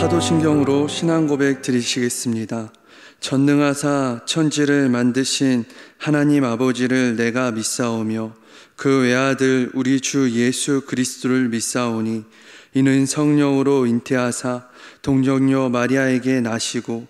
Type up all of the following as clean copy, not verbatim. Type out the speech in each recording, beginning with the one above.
사도신경으로 신앙 고백 드리시겠습니다. 전능하사 천지를 만드신 하나님 아버지를 내가 믿사오며 그 외아들 우리 주 예수 그리스도를 믿사오니 이는 성령으로 잉태하사 동정녀 마리아에게 나시고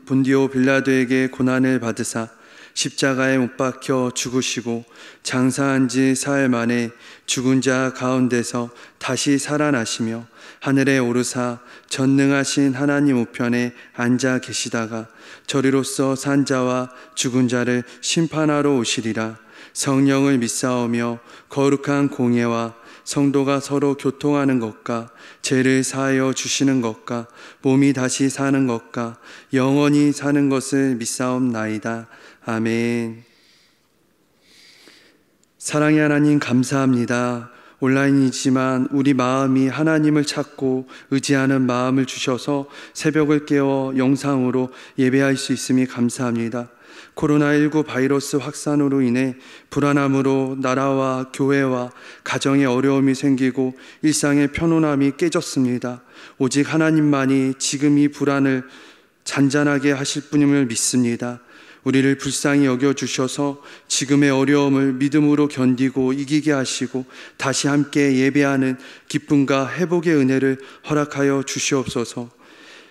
본디오 빌라도에게 고난을 받으사 십자가에 못 박혀 죽으시고 장사한 지 사흘 만에 죽은 자 가운데서 다시 살아나시며 하늘에 오르사 전능하신 하나님 우편에 앉아 계시다가 저리로서 산 자와 죽은 자를 심판하러 오시리라. 성령을 믿사오며 거룩한 공예와 성도가 서로 교통하는 것과 죄를 사하여 주시는 것과 몸이 다시 사는 것과 영원히 사는 것을 믿사옵나이다. 아멘. 사랑의 하나님 감사합니다. 온라인이지만 우리 마음이 하나님을 찾고 의지하는 마음을 주셔서 새벽을 깨워 영상으로 예배할 수 있음이 감사합니다. 코로나19 바이러스 확산으로 인해 불안함으로 나라와 교회와 가정에 어려움이 생기고 일상의 편안함이 깨졌습니다. 오직 하나님만이 지금 이 불안을 잔잔하게 하실 분임을 믿습니다. 우리를 불쌍히 여겨주셔서 지금의 어려움을 믿음으로 견디고 이기게 하시고 다시 함께 예배하는 기쁨과 회복의 은혜를 허락하여 주시옵소서.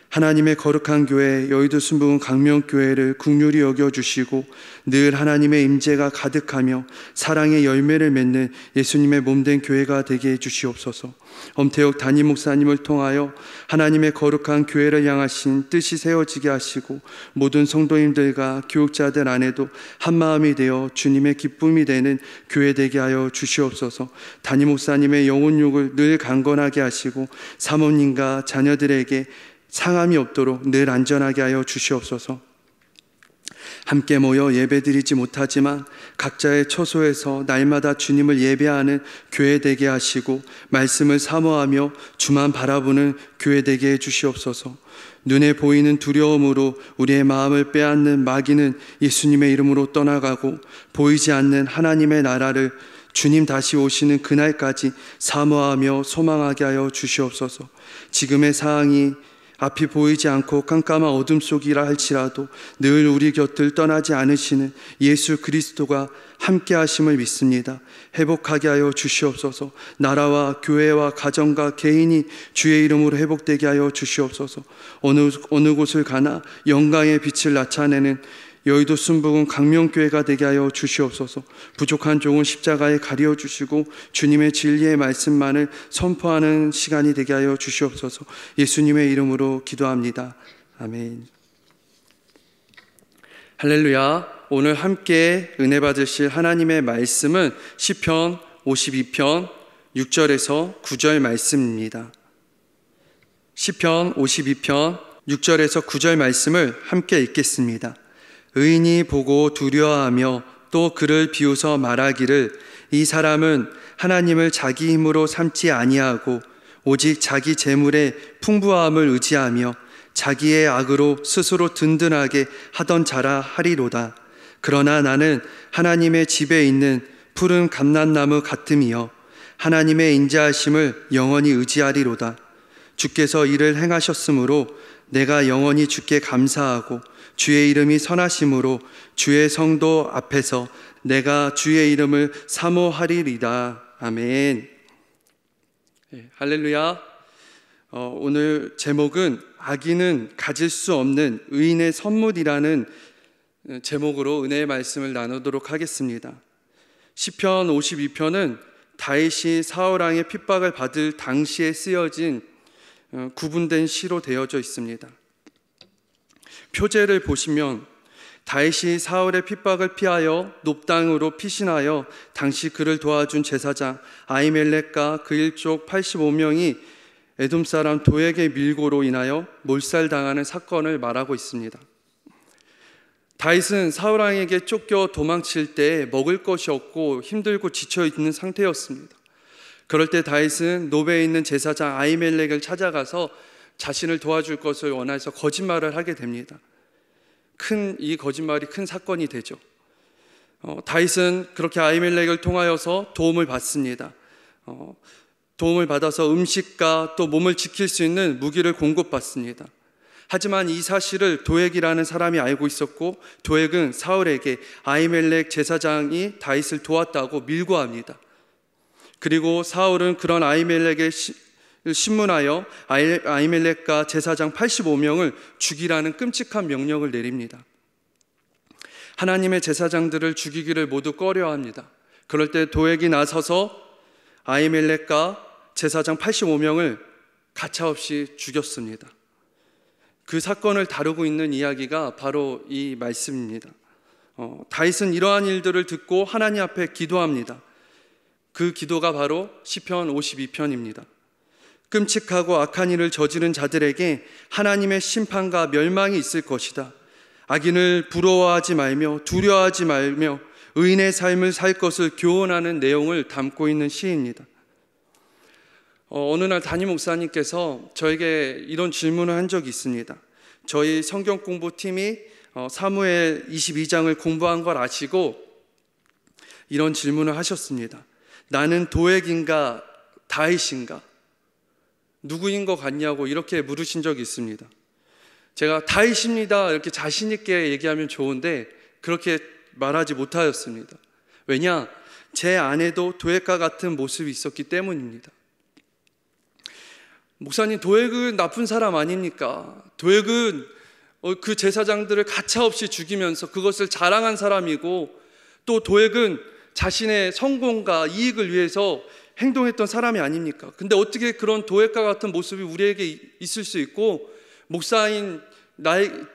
하나님의 거룩한 교회 여의도 순복음 강명교회를 긍휼히 여겨주시고 늘 하나님의 임재가 가득하며 사랑의 열매를 맺는 예수님의 몸된 교회가 되게 해주시옵소서. 엄태욱 담임 목사님을 통하여 하나님의 거룩한 교회를 향하신 뜻이 세워지게 하시고 모든 성도님들과 교육자들 안에도 한마음이 되어 주님의 기쁨이 되는 교회 되게 하여 주시옵소서. 담임 목사님의 영혼육을 늘 강건하게 하시고 사모님과 자녀들에게 상함이 없도록 늘 안전하게 하여 주시옵소서. 함께 모여 예배드리지 못하지만 각자의 처소에서 날마다 주님을 예배하는 교회 되게 하시고 말씀을 사모하며 주만 바라보는 교회 되게 해주시옵소서. 눈에 보이는 두려움으로 우리의 마음을 빼앗는 마귀는 예수님의 이름으로 떠나가고 보이지 않는 하나님의 나라를 주님 다시 오시는 그날까지 사모하며 소망하게 하여 주시옵소서. 지금의 상황이 앞이 보이지 않고 깜깜한 어둠 속이라 할지라도 늘 우리 곁을 떠나지 않으시는 예수 그리스도가 함께 하심을 믿습니다. 회복하게 하여 주시옵소서. 나라와 교회와 가정과 개인이 주의 이름으로 회복되게 하여 주시옵소서. 어느 곳을 가나 영광의 빛을 나타내는 여의도 순복음 강명교회가 되게 하여 주시옵소서. 부족한 종은 십자가에 가려 주시고 주님의 진리의 말씀만을 선포하는 시간이 되게 하여 주시옵소서. 예수님의 이름으로 기도합니다. 아멘. 할렐루야. 오늘 함께 은혜 받으실 하나님의 말씀은 시편 52편 6절에서 9절 말씀입니다. 시편 52편 6절에서 9절 말씀을 함께 읽겠습니다. 의인이 보고 두려워하며 또 그를 비웃어 말하기를 이 사람은 하나님을 자기 힘으로 삼지 아니하고 오직 자기 재물의 풍부함을 의지하며 자기의 악으로 스스로 든든하게 하던 자라 하리로다. 그러나 나는 하나님의 집에 있는 푸른 감람나무 같음이여 하나님의 인자하심을 영원히 의지하리로다. 주께서 이를 행하셨으므로 내가 영원히 주께 감사하고 주의 이름이 선하심으로 주의 성도 앞에서 내가 주의 이름을 사모하리이다. 아멘. 할렐루야. 오늘 제목은 악인은 가질 수 없는 의인의 선물이라는 제목으로 은혜의 말씀을 나누도록 하겠습니다. 시편 52편은 다윗이 사울왕의 핍박을 받을 당시에 쓰여진 구분된 시로 되어져 있습니다. 표제를 보시면 다윗이 사울의 핍박을 피하여 높당으로 피신하여 당시 그를 도와준 제사장 아히멜렉과 그 일족 85명이 에돔 사람 도액의 밀고로 인하여 몰살당하는 사건을 말하고 있습니다. 다윗은 사울왕에게 쫓겨 도망칠 때 먹을 것이 없고 힘들고 지쳐 있는 상태였습니다. 그럴 때 다윗은 노베에 있는 제사장 아히멜렉을 찾아가서 자신을 도와줄 것을 원해서 거짓말을 하게 됩니다. 이 거짓말이 큰 사건이 되죠. 다윗은 그렇게 아히멜렉을 통하여서 도움을 받습니다. 도움을 받아서 음식과 또 몸을 지킬 수 있는 무기를 공급받습니다. 하지만 이 사실을 도액이라는 사람이 알고 있었고, 도액은 사울에게 아히멜렉 제사장이 다윗을 도왔다고 밀고합니다. 그리고 사울은 그런 아히멜렉의 신문하여 아히멜렉과 제사장 85명을 죽이라는 끔찍한 명령을 내립니다. 하나님의 제사장들을 죽이기를 모두 꺼려합니다. 그럴 때 도액이 나서서 아히멜렉과 제사장 85명을 가차없이 죽였습니다. 그 사건을 다루고 있는 이야기가 바로 이 말씀입니다. 다윗은 이러한 일들을 듣고 하나님 앞에 기도합니다. 그 기도가 바로 시편 52편입니다. 끔찍하고 악한 일을 저지른 자들에게 하나님의 심판과 멸망이 있을 것이다. 악인을 부러워하지 말며 두려워하지 말며 의인의 삶을 살 것을 교훈하는 내용을 담고 있는 시입니다. 어느 날 담임 목사님께서 저에게 이런 질문을 한 적이 있습니다. 저희 성경 공부팀이 사무엘 22장을 공부한 걸 아시고 이런 질문을 하셨습니다. 나는 도액인가 다윗인가? 누구인 것 같냐고 이렇게 물으신 적이 있습니다. 제가 다윗입니다 이렇게 자신 있게 얘기하면 좋은데 그렇게 말하지 못하였습니다. 왜냐? 제 안에도 도액과 같은 모습이 있었기 때문입니다. 목사님, 도액은 나쁜 사람 아닙니까? 도액은 그 제사장들을 가차없이 죽이면서 그것을 자랑한 사람이고, 또 도액은 자신의 성공과 이익을 위해서 행동했던 사람이 아닙니까? 근데 어떻게 그런 도액과 같은 모습이 우리에게 있을 수 있고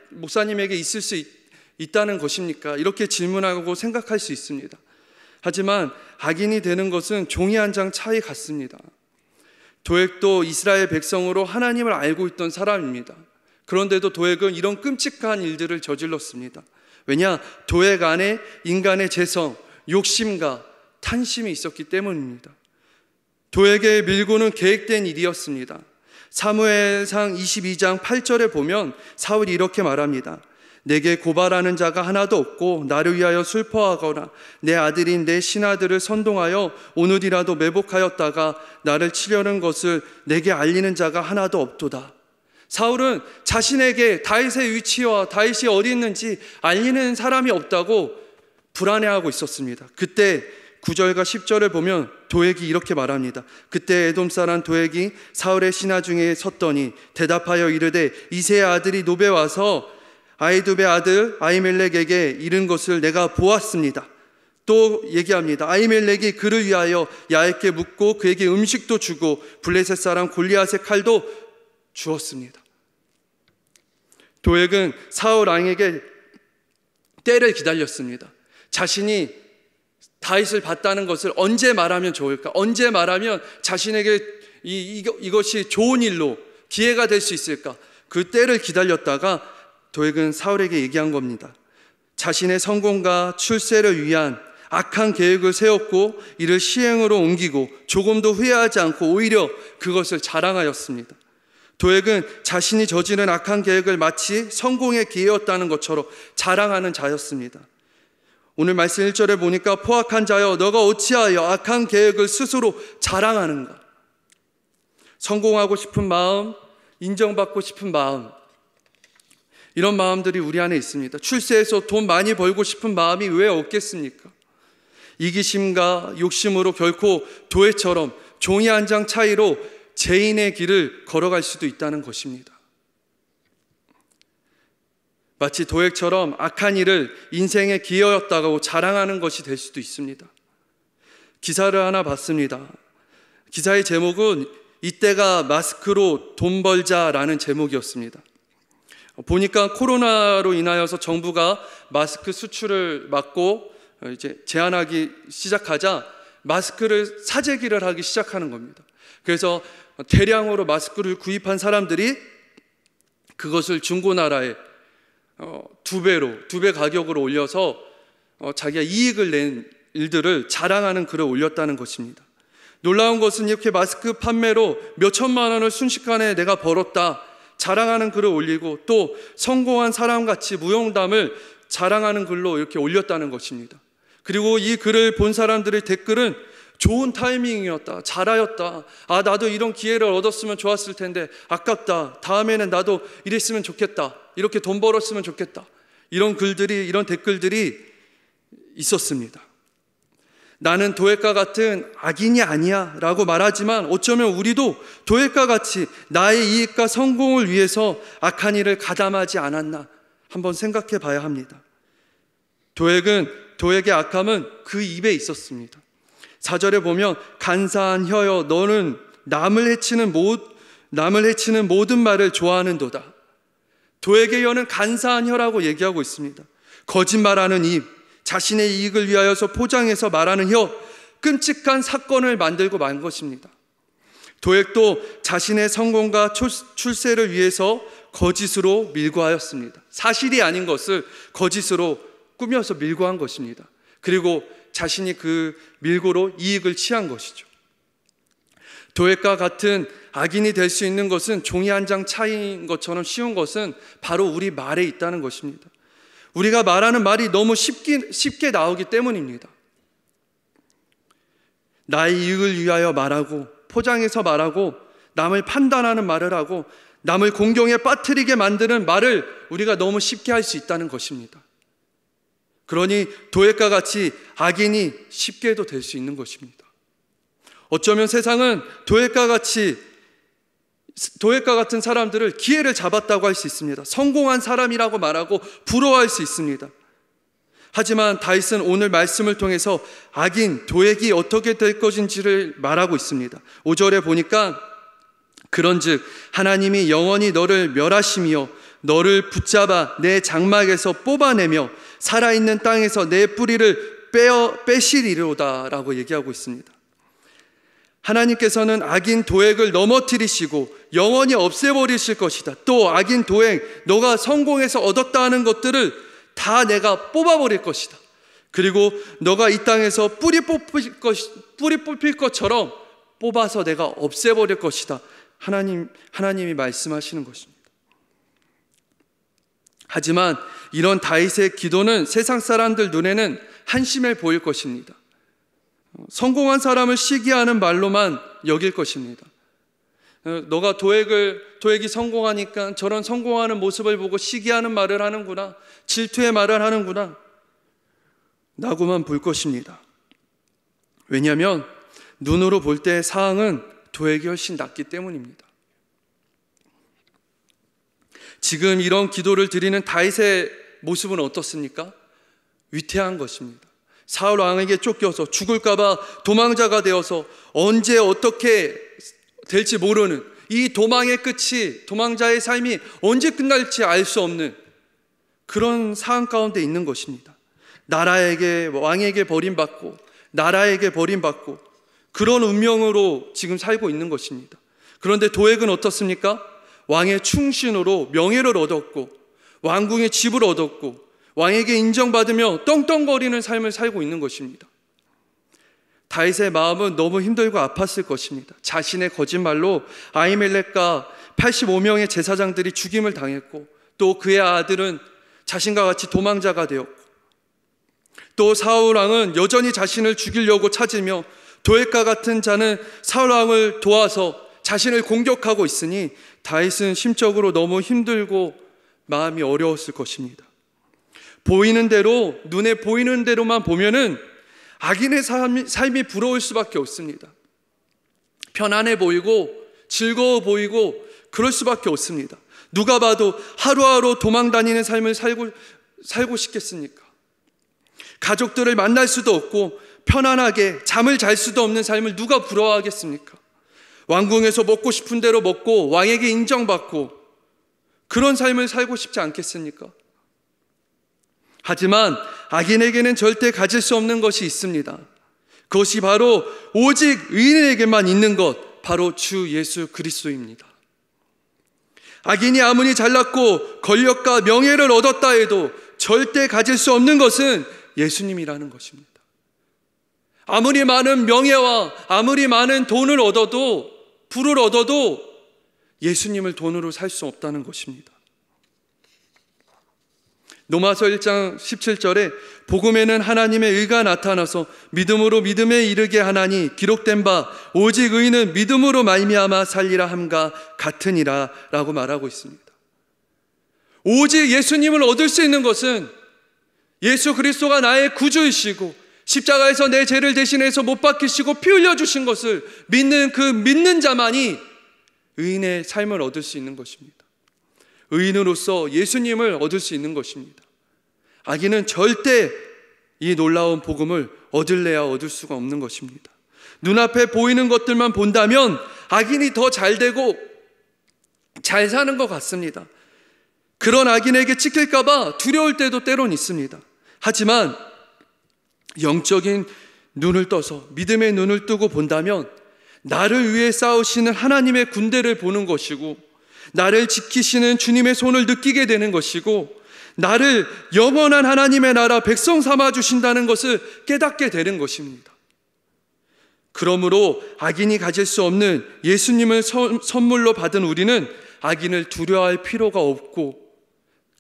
목사님에게 있을 수 있다는 것입니까? 이렇게 질문하고 생각할 수 있습니다. 하지만 악인이 되는 것은 종이 한 장 차이 같습니다. 도액도 이스라엘 백성으로 하나님을 알고 있던 사람입니다. 그런데도 도액은 이런 끔찍한 일들을 저질렀습니다. 왜냐? 도액 안에 인간의 재성, 욕심과 탐심이 있었기 때문입니다. 도액의 밀고는 계획된 일이었습니다. 사무엘상 22장 8절에 보면 사울이 이렇게 말합니다. 내게 고발하는 자가 하나도 없고 나를 위하여 슬퍼하거나 내 아들인 내 신하들을 선동하여 오늘이라도 매복하였다가 나를 치려는 것을 내게 알리는 자가 하나도 없도다. 사울은 자신에게 다윗의 위치와 다윗이 어디 있는지 알리는 사람이 없다고 불안해하고 있었습니다. 그때 9절과 10절을 보면 도액이 이렇게 말합니다. 그때 에돔 사람 도액이 사울의 신하 중에 섰더니 대답하여 이르되 이새의 아들이 노베 와서 아히두베 아들 아히멜렉에게 이른 것을 내가 보았습니다. 또 얘기합니다. 아히멜렉이 그를 위하여 야훼께 묻고 그에게 음식도 주고 블레셋 사람 골리앗의 칼도 주었습니다. 도액은 사울 왕에게 때를 기다렸습니다. 자신이 다윗을 봤다는 것을 언제 말하면 좋을까? 언제 말하면 자신에게 이것이 좋은 일로 기회가 될 수 있을까? 그 때를 기다렸다가 도액은 사울에게 얘기한 겁니다. 자신의 성공과 출세를 위한 악한 계획을 세웠고 이를 시행으로 옮기고 조금도 후회하지 않고 오히려 그것을 자랑하였습니다. 도액은 자신이 저지른 악한 계획을 마치 성공의 기회였다는 것처럼 자랑하는 자였습니다. 오늘 말씀 1절에 보니까 포악한 자여 너가 어찌하여 악한 계획을 스스로 자랑하는가? 성공하고 싶은 마음, 인정받고 싶은 마음, 이런 마음들이 우리 안에 있습니다. 출세해서 돈 많이 벌고 싶은 마음이 왜 없겠습니까? 이기심과 욕심으로 결코 도액처럼 종이 한 장 차이로 죄인의 길을 걸어갈 수도 있다는 것입니다. 마치 도액처럼 악한 일을 인생의 기회였다고 자랑하는 것이 될 수도 있습니다. 기사를 하나 봤습니다. 기사의 제목은 이때가 마스크로 돈 벌자라는 제목이었습니다. 보니까 코로나로 인하여서 정부가 마스크 수출을 막고 이제 제한하기 시작하자 마스크를 사재기를 하기 시작하는 겁니다. 그래서 대량으로 마스크를 구입한 사람들이 그것을 중고나라에 두 배 가격으로 올려서 자기가 이익을 낸 일들을 자랑하는 글을 올렸다는 것입니다. 놀라운 것은 이렇게 마스크 판매로 몇 천만 원을 순식간에 내가 벌었다 자랑하는 글을 올리고 또 성공한 사람같이 무용담을 자랑하는 글로 이렇게 올렸다는 것입니다. 그리고 이 글을 본 사람들의 댓글은 좋은 타이밍이었다, 잘하였다, 나도 이런 기회를 얻었으면 좋았을 텐데 아깝다, 다음에는 나도 이랬으면 좋겠다, 이렇게 돈 벌었으면 좋겠다, 이런 댓글들이 있었습니다. 나는 도액과 같은 악인이 아니야 라고 말하지만 어쩌면 우리도 도액과 같이 나의 이익과 성공을 위해서 악한 일을 가담하지 않았나 한번 생각해 봐야 합니다. 도액의 악함은 그 입에 있었습니다. 4절에 보면 간사한 혀여 너는 남을 해치는 모든 말을 좋아하는도다. 도액의 혀는 간사한 혀라고 얘기하고 있습니다. 거짓말하는 입, 자신의 이익을 위하여서 포장해서 말하는 혀, 끔찍한 사건을 만들고 만 것입니다. 도액도 자신의 성공과 출세를 위해서 거짓으로 밀고 하였습니다. 사실이 아닌 것을 거짓으로 꾸며서 밀고 한 것입니다. 그리고 자신이 그 밀고로 이익을 취한 것이죠. 도액과 같은 악인이 될 수 있는 것은 종이 한 장 차이인 것처럼 쉬운 것은 바로 우리 말에 있다는 것입니다. 우리가 말하는 말이 너무 쉽게 나오기 때문입니다. 나의 이익을 위하여 말하고 포장해서 말하고 남을 판단하는 말을 하고 남을 공경에 빠뜨리게 만드는 말을 우리가 너무 쉽게 할 수 있다는 것입니다. 그러니 도액과 같이 악인이 쉽게도 될 수 있는 것입니다. 어쩌면 세상은 도액과 같은 사람들을 기회를 잡았다고 할 수 있습니다. 성공한 사람이라고 말하고 부러워할 수 있습니다. 하지만 다윗은 오늘 말씀을 통해서 악인, 도액이 어떻게 될 것인지를 말하고 있습니다. 5절에 보니까 그런즉 하나님이 영원히 너를 멸하시며 너를 붙잡아 내 장막에서 뽑아내며 살아있는 땅에서 내 뿌리를 빼시리로다 라고 얘기하고 있습니다. 하나님께서는 악인 도액을 넘어뜨리시고 영원히 없애버리실 것이다. 또 악인 도액, 너가 성공해서 얻었다 하는 것들을 다 내가 뽑아버릴 것이다. 그리고 너가 이 땅에서 뿌리 뽑힐 것처럼 뽑아서 내가 없애버릴 것이다. 하나님이 말씀하시는 것입니다. 하지만 이런 다윗의 기도는 세상 사람들 눈에는 한심해 보일 것입니다. 성공한 사람을 시기하는 말로만 여길 것입니다. 너가 도액이 성공하니까 저런 성공하는 모습을 보고 시기하는 말을 하는구나, 질투의 말을 하는구나 라고만 볼 것입니다. 왜냐하면 눈으로 볼 때 상황은 도액이 훨씬 낫기 때문입니다. 지금 이런 기도를 드리는 다윗의 모습은 어떻습니까? 위태한 것입니다. 사울 왕에게 쫓겨서 죽을까봐 도망자가 되어서 언제 어떻게 될지 모르는 이 도망의 끝이, 도망자의 삶이 언제 끝날지 알 수 없는 그런 상황 가운데 있는 것입니다. 왕에게 버림받고 나라에게 버림받고 그런 운명으로 지금 살고 있는 것입니다. 그런데 도액은 어떻습니까? 왕의 충신으로 명예를 얻었고 왕궁의 집을 얻었고 왕에게 인정받으며 떵떵거리는 삶을 살고 있는 것입니다. 다윗의 마음은 너무 힘들고 아팠을 것입니다. 자신의 거짓말로 아히멜렉과 85명의 제사장들이 죽임을 당했고 또 그의 아들은 자신과 같이 도망자가 되었고 또 사울 왕은 여전히 자신을 죽이려고 찾으며 도액과 같은 자는 사울 왕을 도와서 자신을 공격하고 있으니 다윗은 심적으로 너무 힘들고 마음이 어려웠을 것입니다. 보이는 대로, 눈에 보이는 대로만 보면은 악인의 삶이 부러울 수밖에 없습니다. 편안해 보이고 즐거워 보이고 그럴 수밖에 없습니다. 누가 봐도 하루하루 도망 다니는 삶을 살고 싶겠습니까? 가족들을 만날 수도 없고 편안하게 잠을 잘 수도 없는 삶을 누가 부러워하겠습니까? 왕궁에서 먹고 싶은 대로 먹고 왕에게 인정받고 그런 삶을 살고 싶지 않겠습니까? 하지만 악인에게는 절대 가질 수 없는 것이 있습니다. 그것이 바로 오직 의인에게만 있는 것, 바로 주 예수 그리스도입니다. 악인이 아무리 잘났고 권력과 명예를 얻었다 해도 절대 가질 수 없는 것은 예수님이라는 것입니다. 아무리 많은 명예와 아무리 많은 돈을 얻어도, 부를 얻어도 예수님을 돈으로 살 수 없다는 것입니다. 로마서 1장 17절에 복음에는 하나님의 의가 나타나서 믿음으로 믿음에 이르게 하나니 기록된 바 오직 의인은 믿음으로 말미암아 살리라 함과 같으니라 라고 말하고 있습니다. 오직 예수님을 얻을 수 있는 것은 예수 그리스도가 나의 구주이시고 십자가에서 내 죄를 대신해서 못 박히시고 피 흘려주신 것을 믿는 그 믿는 자만이 의인의 삶을 얻을 수 있는 것입니다. 의인으로서 예수님을 얻을 수 있는 것입니다. 악인은 절대 이 놀라운 복음을 얻을래야 얻을 수가 없는 것입니다. 눈앞에 보이는 것들만 본다면 악인이 더 잘 되고 잘 사는 것 같습니다. 그런 악인에게 찍힐까 봐 두려울 때도 때론 있습니다. 하지만 영적인 눈을 떠서 믿음의 눈을 뜨고 본다면 나를 위해 싸우시는 하나님의 군대를 보는 것이고 나를 지키시는 주님의 손을 느끼게 되는 것이고 나를 영원한 하나님의 나라 백성 삼아 주신다는 것을 깨닫게 되는 것입니다. 그러므로 악인이 가질 수 없는 예수님을 선물로 받은 우리는 악인을 두려워할 필요가 없고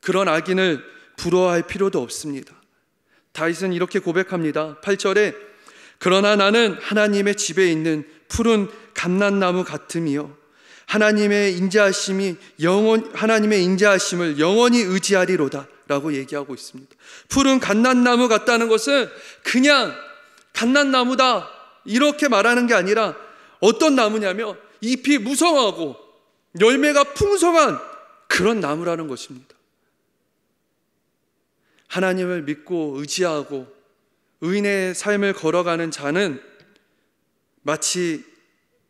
그런 악인을 부러워할 필요도 없습니다. 다윗은 이렇게 고백합니다. 8절에 그러나 나는 하나님의 집에 있는 푸른 감람나무 같음이요 하나님의 인자하심을 영원히 의지하리로다 라고 얘기하고 있습니다. 푸른 감람나무 같다는 것은 그냥 감람나무다 이렇게 말하는 게 아니라 어떤 나무냐면 잎이 무성하고 열매가 풍성한 그런 나무라는 것입니다. 하나님을 믿고 의지하고 의인의 삶을 걸어가는 자는 마치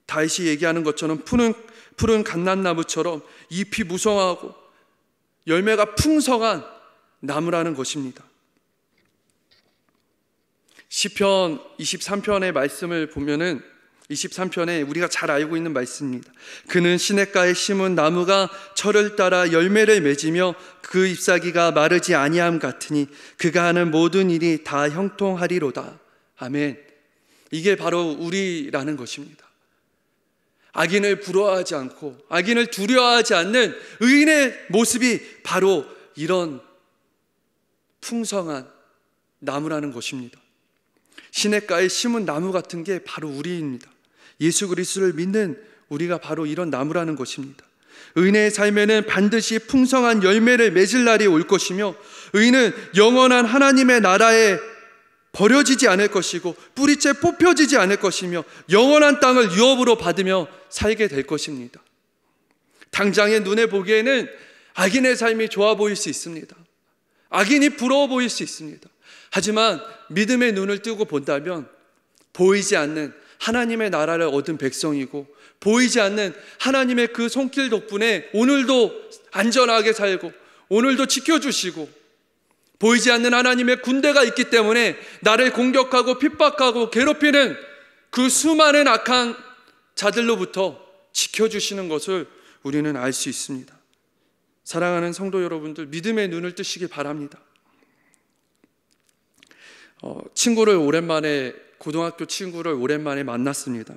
다윗이 얘기하는 것처럼 푸른 감람나무처럼 잎이 무성하고 열매가 풍성한 나무라는 것입니다. 시편 23편의 말씀을 보면은 23편에 우리가 잘 알고 있는 말씀입니다. 그는 시냇가에 심은 나무가 철을 따라 열매를 맺으며 그 잎사귀가 마르지 아니함 같으니 그가 하는 모든 일이 다 형통하리로다. 아멘. 이게 바로 우리라는 것입니다. 악인을 부러워하지 않고 악인을 두려워하지 않는 의인의 모습이 바로 이런 풍성한 나무라는 것입니다. 시냇가에 심은 나무 같은 게 바로 우리입니다. 예수 그리스도를 믿는 우리가 바로 이런 나무라는 것입니다. 의인의 삶에는 반드시 풍성한 열매를 맺을 날이 올 것이며 의인은 영원한 하나님의 나라에 버려지지 않을 것이고 뿌리째 뽑혀지지 않을 것이며 영원한 땅을 유업으로 받으며 살게 될 것입니다. 당장의 눈에 보기에는 악인의 삶이 좋아 보일 수 있습니다. 악인이 부러워 보일 수 있습니다. 하지만 믿음의 눈을 뜨고 본다면 보이지 않는 하나님의 나라를 얻은 백성이고 보이지 않는 하나님의 그 손길 덕분에 오늘도 안전하게 살고 오늘도 지켜주시고 보이지 않는 하나님의 군대가 있기 때문에 나를 공격하고 핍박하고 괴롭히는 그 수많은 악한 자들로부터 지켜주시는 것을 우리는 알 수 있습니다. 사랑하는 성도 여러분들, 믿음의 눈을 뜨시길 바랍니다. 고등학교 친구를 오랜만에 만났습니다.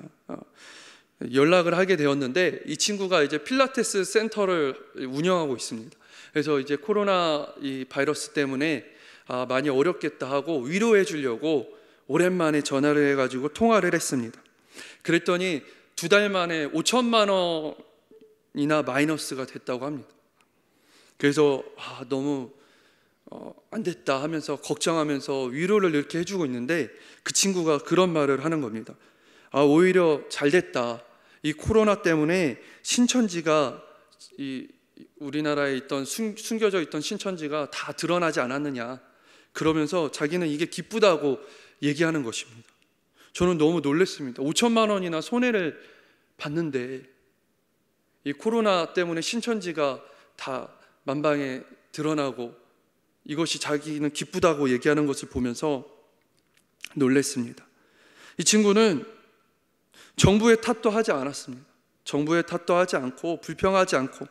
연락을 하게 되었는데 이 친구가 이제 필라테스 센터를 운영하고 있습니다. 그래서 이제 코로나 이 바이러스 때문에 많이 어렵겠다 하고 위로해 주려고 오랜만에 전화를 해가지고 통화를 했습니다. 그랬더니 2달 만에 5천만 원이나 마이너스가 됐다고 합니다. 그래서 너무 안 됐다 하면서 걱정하면서 위로를 이렇게 해주고 있는데 그 친구가 그런 말을 하는 겁니다. 오히려 잘 됐다. 이 코로나 때문에 신천지가 이 우리나라에 있던 숨겨져 있던 신천지가 다 드러나지 않았느냐. 그러면서 자기는 이게 기쁘다고 얘기하는 것입니다. 저는 너무 놀랐습니다. 5천만 원이나 손해를 봤는데 이 코로나 때문에 신천지가 다 만방에 드러나고 이것이 자기는 기쁘다고 얘기하는 것을 보면서 놀랐습니다. 이 친구는 정부의 탓도 하지 않았습니다. 정부의 탓도 하지 않고 불평하지 않고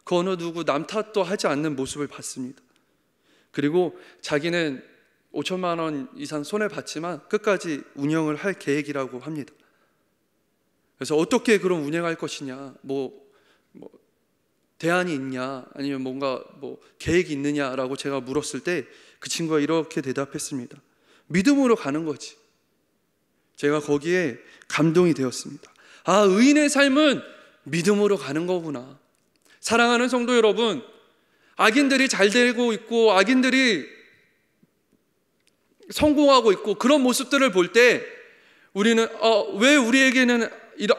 그 어느 누구 남 탓도 하지 않는 모습을 봤습니다. 그리고 자기는 5천만 원 이상 손해봤지만 끝까지 운영을 할 계획이라고 합니다. 그래서 어떻게 그럼 운영할 것이냐, 대안이 있냐, 아니면 뭔가 계획이 있느냐라고 제가 물었을 때 그 친구가 이렇게 대답했습니다. 믿음으로 가는 거지. 제가 거기에 감동이 되었습니다. 아, 의인의 삶은 믿음으로 가는 거구나. 사랑하는 성도 여러분, 악인들이 잘 되고 있고 악인들이 성공하고 있고 그런 모습들을 볼 때 우리는 왜 우리에게는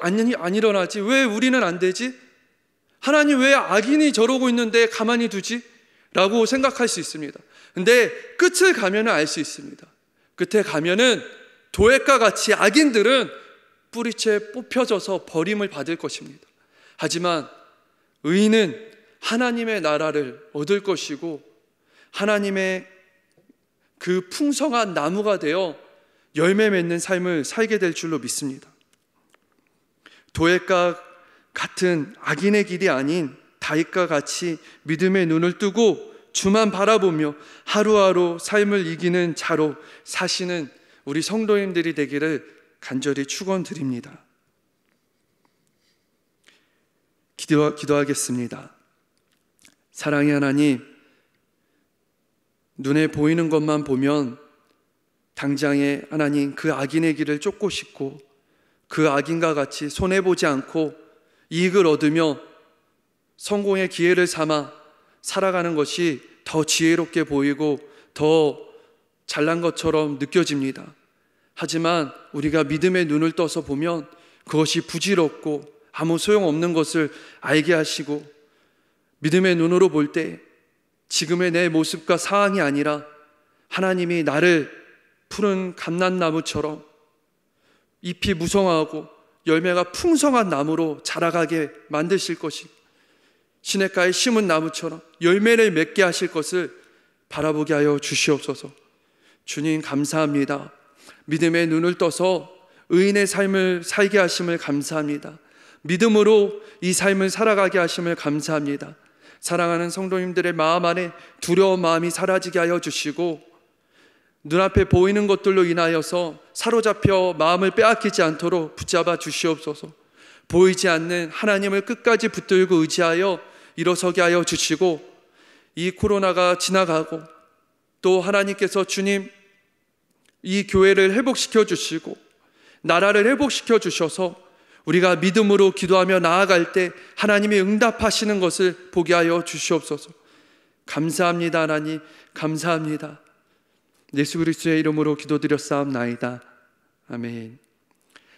안 일어나지? 왜 우리는 안 되지? 하나님, 왜 악인이 저러고 있는데 가만히 두지? 라고 생각할 수 있습니다. 근데 끝을 가면은 알 수 있습니다. 끝에 가면은 도액과 같이 악인들은 뿌리채 뽑혀져서 버림을 받을 것입니다. 하지만 의인은 하나님의 나라를 얻을 것이고 하나님의 그 풍성한 나무가 되어 열매 맺는 삶을 살게 될 줄로 믿습니다. 도액과 같은 악인의 길이 아닌 다윗과 같이 믿음의 눈을 뜨고 주만 바라보며 하루하루 삶을 이기는 자로 사시는 우리 성도님들이 되기를 간절히 축원드립니다. 기도하겠습니다. 사랑의 하나님, 눈에 보이는 것만 보면 당장에 하나님 그 악인의 길을 쫓고 싶고 그 악인과 같이 손해보지 않고 이익을 얻으며 성공의 기회를 삼아 살아가는 것이 더 지혜롭게 보이고 더 잘난 것처럼 느껴집니다. 하지만 우리가 믿음의 눈을 떠서 보면 그것이 부질없고 아무 소용없는 것을 알게 하시고 믿음의 눈으로 볼 때 지금의 내 모습과 상황이 아니라 하나님이 나를 푸른 감람나무처럼 잎이 무성하고 열매가 풍성한 나무로 자라가게 만드실 것이 시냇가에 심은 나무처럼 열매를 맺게 하실 것을 바라보게 하여 주시옵소서. 주님, 감사합니다. 믿음의 눈을 떠서 의인의 삶을 살게 하심을 감사합니다. 믿음으로 이 삶을 살아가게 하심을 감사합니다. 사랑하는 성도님들의 마음 안에 두려운 마음이 사라지게 하여 주시고 눈앞에 보이는 것들로 인하여서 사로잡혀 마음을 빼앗기지 않도록 붙잡아 주시옵소서. 보이지 않는 하나님을 끝까지 붙들고 의지하여 일어서게 하여 주시고 이 코로나가 지나가고 또 하나님께서 주님 이 교회를 회복시켜 주시고 나라를 회복시켜 주셔서 우리가 믿음으로 기도하며 나아갈 때 하나님이 응답하시는 것을 보게 하여 주시옵소서. 감사합니다. 하나님, 감사합니다. 예수 그리스도의 이름으로 기도드렸사옵나이다. 아멘.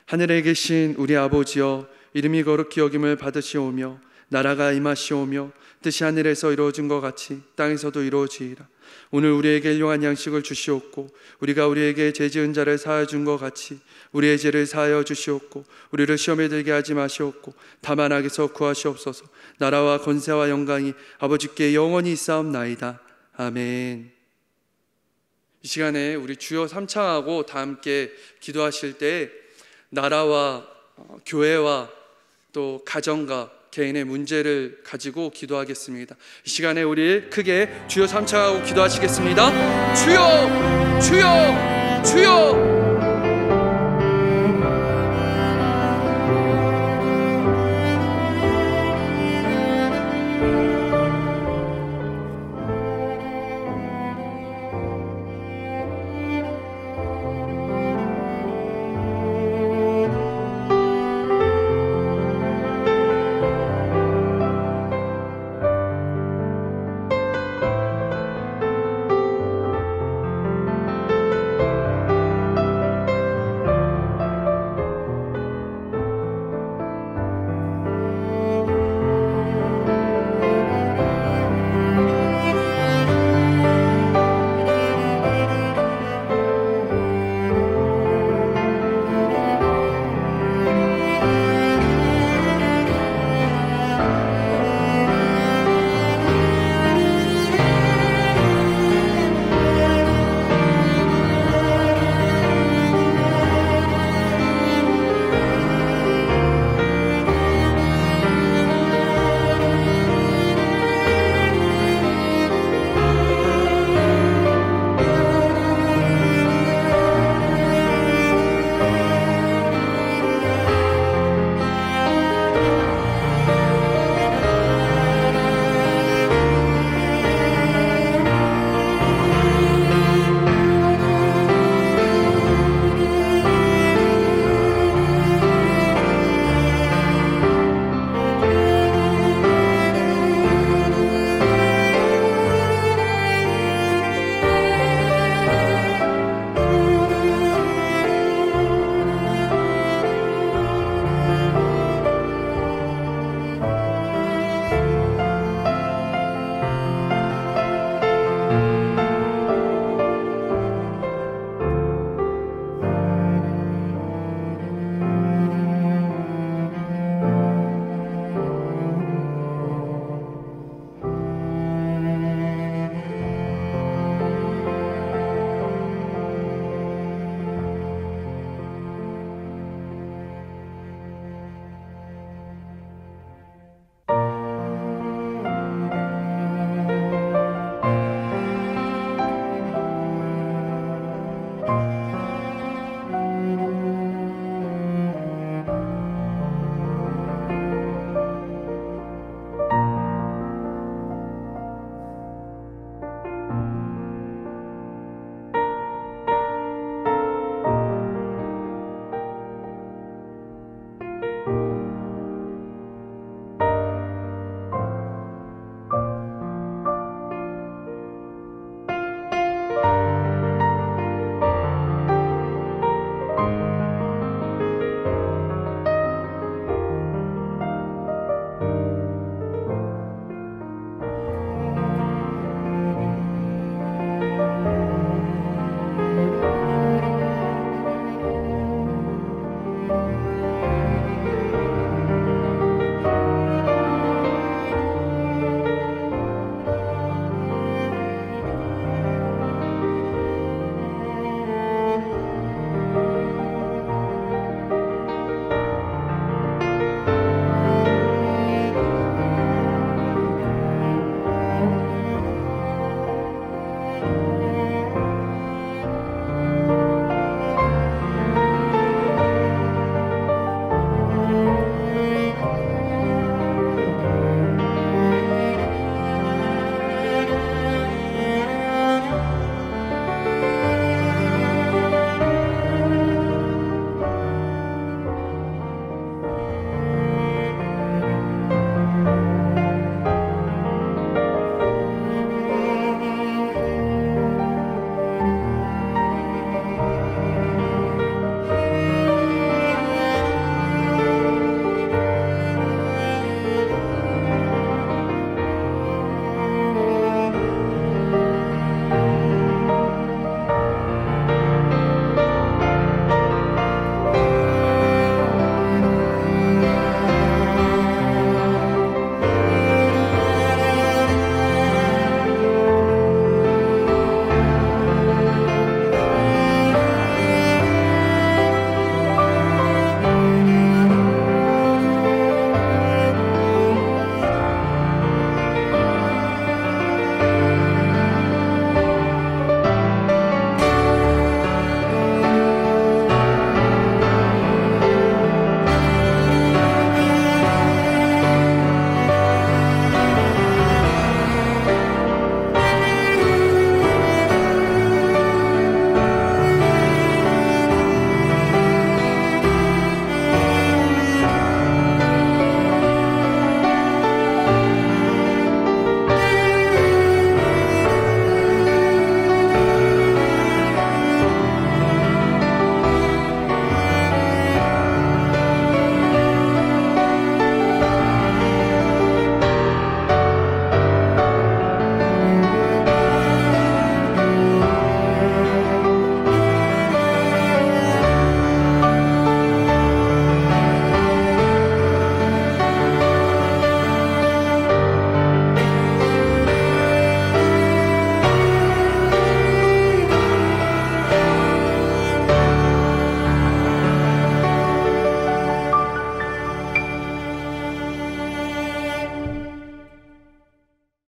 하늘에 계신 우리 아버지여, 이름이 거룩히 여김을 받으시오며 나라가 임하시오며 뜻이 하늘에서 이루어진 것 같이 땅에서도 이루어지이다. 오늘 우리에게 일용할 양식을 주시옵고 우리가 우리에게 죄 지은 자를 사하여 준 것 같이 우리의 죄를 사하여 주시옵고 우리를 시험에 들게 하지 마시옵고 다만 악에서 구하시옵소서. 나라와 권세와 영광이 아버지께 영원히 있사옵나이다. 아멘. 이 시간에 우리 주여 삼창하고 다 함께 기도하실 때 나라와 교회와 또 가정과 개인의 문제를 가지고 기도하겠습니다. 이 시간에 우리 크게 주여 삼창하고 기도하시겠습니다. 주여, 주여, 주여.